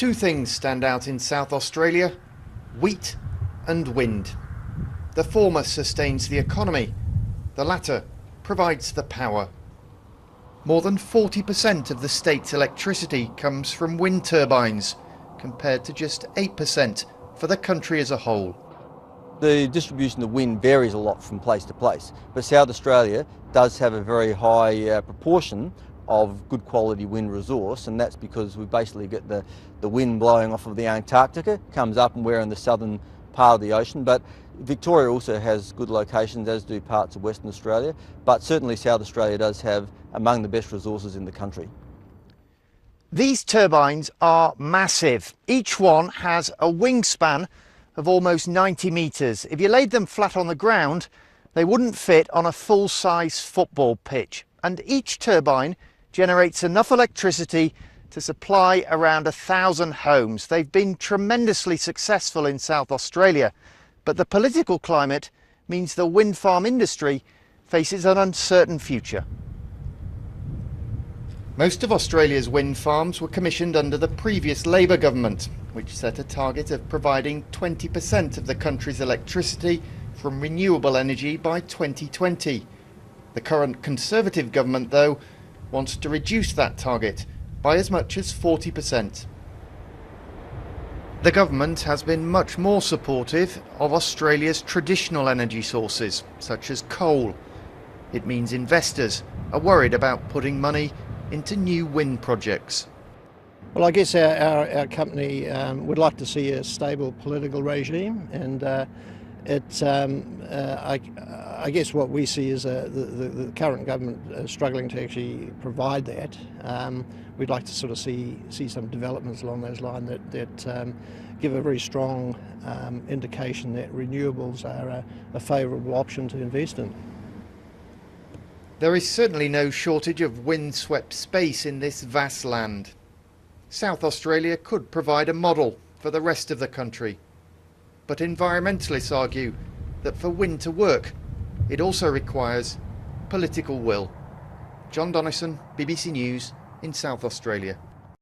Two things stand out in South Australia: wheat and wind. The former sustains the economy, the latter provides the power. More than 40% of the state's electricity comes from wind turbines, compared to just 8% for the country as a whole. The distribution of wind varies a lot from place to place, but South Australia does have a very high proportion of good quality wind resource, and that's because we basically get the wind blowing off of the Antarctica, comes up and we're in the southern part of the ocean. But Victoria also has good locations, as do parts of Western Australia, but certainly South Australia does have among the best resources in the country. These turbines are massive. Each one has a wingspan of almost 90 metres. If you laid them flat on the ground, they wouldn't fit on a full-size football pitch. And each turbine generates enough electricity to supply around 1,000 homes. They've been tremendously successful in South Australia, but the political climate means the wind farm industry faces an uncertain future. Most of Australia's wind farms were commissioned under the previous Labor government, which set a target of providing 20% of the country's electricity from renewable energy by 2020. The current Conservative government, though, wants to reduce that target by as much as 40%. The government has been much more supportive of Australia's traditional energy sources, such as coal. It means investors are worried about putting money into new wind projects. Well, I guess our company would like to see a stable political regime, and I guess what we see is the current government struggling to actually provide that. We'd like to sort of see some developments along those lines that give a very strong indication that renewables are a favourable option to invest in. There is certainly no shortage of wind-swept space in this vast land. South Australia could provide a model for the rest of the country. But environmentalists argue that for wind to work, it also requires political will. John Donnison, BBC News in South Australia.